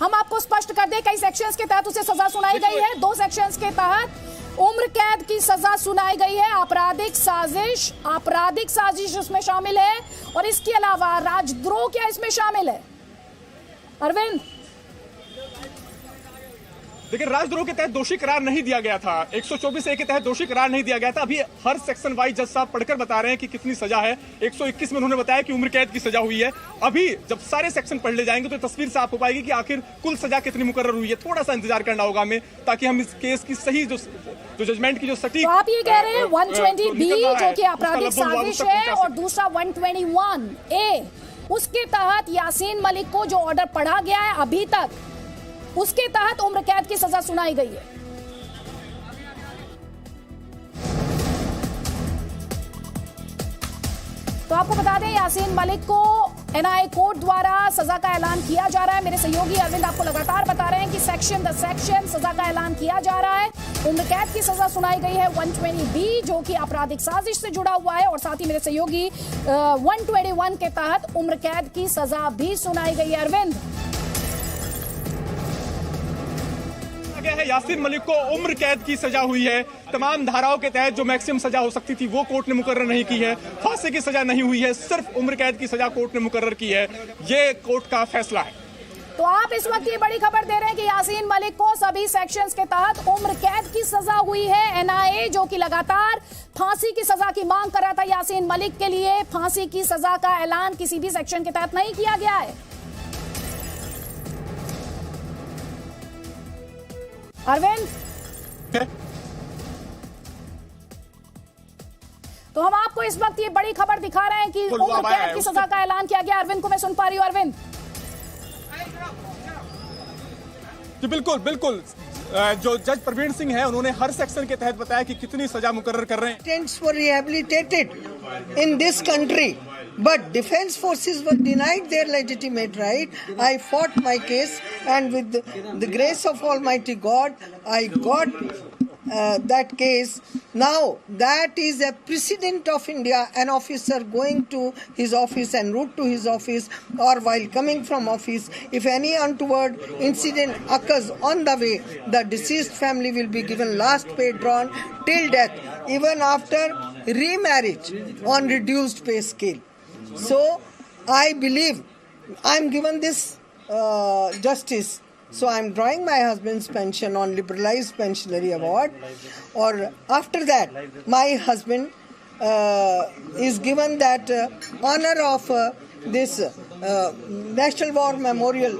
हम आपको स्पष्ट कर दें, कई सेक्शंस के तहत उसे सजा सुनाई गई है। 2 सेक्शंस के तहत उम्र कैद की सजा सुनाई गई है। आपराधिक साजिश उसमें शामिल है और इसके अलावा राजद्रोह क्या इसमें शामिल है? अरविंद, लेकिन राजद्रोह के तहत दोषी करार नहीं दिया गया था। 124A के तहत दोषी करार नहीं दिया गया था। अभी हर सेक्शन वाइज जज साहब पढ़कर बता रहे हैं कि कितनी सजा है। 121 में उन्होंने बताया कि उम्र कैद की सजा हुई है। अभी जब सारे सेक्शन पढ़ ले जाएंगे तो तस्वीर साफ हो पाएगी कि आखिर कुल सजा कितनी मुकर्रर हुई है। थोड़ा सा इंतजार करना होगा हमें, ताकि हम इस केस की सही जो जजमेंट की जो सटीक। तो आप ये कह रहे हैं 120B जो कि आपराधिक साजिश है और दूसरा 121A, उसके तहत यासीन मलिक को जो ऑर्डर पढ़ा गया है अभी तक, उसके तहत उम्र कैद की सजा सुनाई गई है। तो आपको बता दें, यासीन मलिक को NIA कोर्ट द्वारा सजा का ऐलान किया जा रहा है। मेरे सहयोगी अरविंद आपको लगातार बता रहे हैं कि सेक्शन द सेक्शन सजा का ऐलान किया जा रहा है। उम्र कैद की सजा सुनाई गई है 120B जो कि आपराधिक साजिश से जुड़ा हुआ है, और साथ ही मेरे सहयोगी 121 के तहत उम्र कैद की सजा भी सुनाई गई है। अरविंद, है यासीन मलिक को उम्र कैद की सजा हुई है। तमाम धाराओं के तहत जो मैक्सिमम सजा हो सकती थी वो कोर्ट ने मुकर्रर नहीं की है। फांसी की सजा नहीं हुई है, सिर्फ उम्र कैद की सजा कोर्ट ने मुकर्रर की है। ये कोर्ट का फैसला है। तो आप इस वक्त ये बड़ी खबर दे रहे हैं कि यासीन मलिक को सभी सेक्शंस के तहत उम्र कैद की सजा हुई है। NIA जो कि लगातार फांसी की सजा की मांग कर रहा था यासीन मलिक के लिए, फांसी की सजा का ऐलान किसी भी सेक्शन के तहत नहीं किया गया है। अरविंद, तो हम आपको इस वक्त ये बड़ी खबर दिखा रहे हैं कि उम्र कैद की सजा का ऐलान किया गया। अरविंद को मैं सुन पा रही हूँ। अरविंद जी बिल्कुल बिल्कुल, जो जज प्रवीण सिंह है उन्होंने हर सेक्शन के तहत बताया कि कितनी सजा मुकर्रर कर रहे हैं। Attempts were rehabilitated in this country, but defense forces were denied their legitimate right. I fought my case, and with the grace of Almighty God, I got that case. Now that is a precedent of India. An officer going to his office en route to his office or while coming from office, if any untoward incident occurs on the way, the deceased family will be given last pay drawn till death, even after remarriage on reduced pay scale. So I believe I'm given this justice. So I'm drawing my husband's pension on liberalized pensionary award, or after that my husband is given that honor of this national war memorial.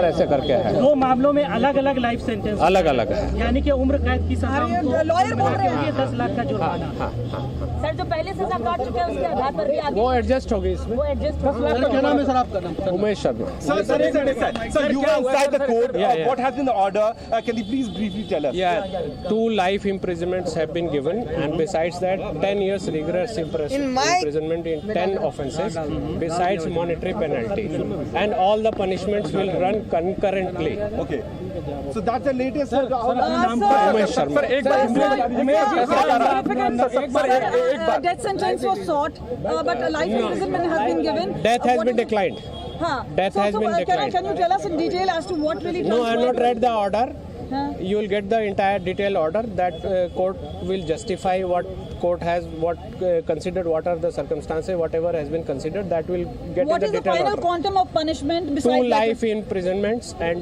ऐसे करके है। 2 मामलों में अलग अलग life sentence अलग अलग है, यानी कि उम्र कैद की सजा। लॉयर बोल रहे हैं 10 लाख का जुर्माना। सर जो पहले सजा काट चुके हैं उसके आधार पर भी आगे वो एडजस्ट होगी इसमें। वो एडजस्ट क्या नाम है सर आपका? नाम Umesh Sharma. Sir, you were inside the court. What has been the order? Can you please briefly tell us? Yeah, 2 life imprisonments have been given, and besides that 10 years rigorous imprisonment in 10 offences, besides monetary penalty, and all the punishments will run concurrently. Okay. So that's the latest. Umesh Sharma. Sir एक बार death sentence was sought but a life imprisonment has been given. Death has been declined. Death has been declined. Can you tell us in detail as to what really No, I have not read the order. You will get the entire detailed order that court will justify what court has considered, what are the circumstances, whatever has been considered, that will get What in the is the detailed final order. quantum of punishment 2 besides life imprisonments and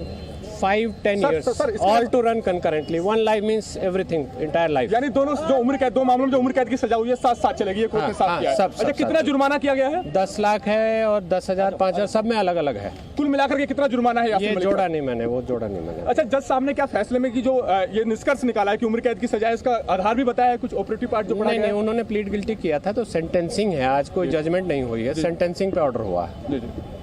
5-10 Sir, years, sir, all to run concurrently. 1 life means everything, entire life. यानी दोनों जो उम्र कैद, 2 मामलों में जो उम्र कैद की सजा हुई है साथ साथ चलेगी, ये कोर्ट ने साथ किया है। अच्छा, कितना जुर्माना किया गया है? 10 लाख है और 10,000, 5,000 सब में अलग अलग है। कुल मिलाकर के कितना जुर्माना है? ये जोड़ा नहीं मैंने, वो जोड़ा नहीं मैंने। अच्छा, जज साहब ने क्या फैसले में की जो ये निष्कर्ष निकाला है कि उम्र कैद की सजा है, इसका आधार भी बताया है? कुछ ऑपरेटिव पार्ट जो पढ़ा नहीं, उन्होंने प्लीड गिल्टी किया था, तो सेंटेंसिंग है, आज कोई जजमेंट नहीं हुई है, सेंटेंसिंग पे ऑर्डर हुआ है।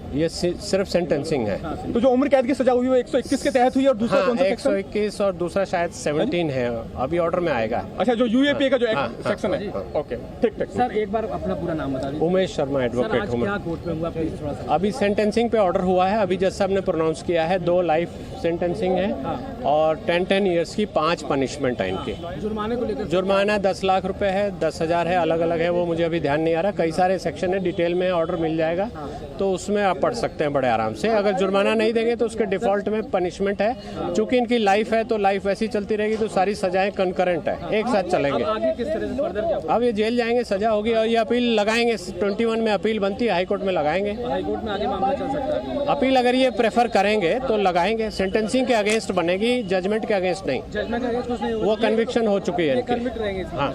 ये सिर्फ सेंटेंसिंग है। तो जो उम्र कैद की सजा हुई है वो 121 के तहत हुई है, और दूसरा कौन सा सेक्शन? 121 और दूसरा शायद 17 है, अभी ऑर्डर में आएगा। अच्छा, जो UAPA का जो सेक्शन है। ओके, ठीक ठीक। सर एक बार अपना पूरा नाम बता दीजिए। उमेश शर्मा, एडवोकेट हूँ मैं। कोर्ट में हुआ प्लीज थोड़ा सा। अभी सेंटेंसिंग पे ऑर्डर हुआ है, अभी जज साहब ने प्रोनाउंस किया है, 2 लाइफ सेंटेंसिंग है और 10 ईयर्स की 5 पनिशमेंट है इनकी। जुर्माने को लेकर जुर्माना 10 लाख रुपए है, 10,000 है, अलग अलग है, वो मुझे अभी ध्यान नहीं आ रहा। कई सारे सेक्शन है, डिटेल में ऑर्डर मिल जाएगा, तो उसमें आप पढ़ सकते हैं बड़े आराम से। अगर जुर्माना नहीं देंगे तो उसके डिफॉल्ट में पनिशमेंट है। चूंकि इनकी लाइफ है तो लाइफ ऐसी चलती रहेगी, तो सारी सजाएं कंकरेंट है, एक साथ चलेंगे। आगे किस तरह से फर्दर क्या? अब ये जेल जाएंगे, सजा होगी और ये अपील लगाएंगे। 21 में अपील बनती है, हाई कोर्ट में लगाएंगे। हाई कोर्ट में आगे मामला चल सकता है। अपील अगर ये प्रेफर करेंगे तो लगाएंगे। सेंटेंसिंग के अगेंस्ट बनेगी, जजमेंट के अगेंस्ट नहीं। जजमेंट का कुछ नहीं वो कन्विक्शन हो चुकी है इनकी। कन्विक्ट रहेंगे। हाँ।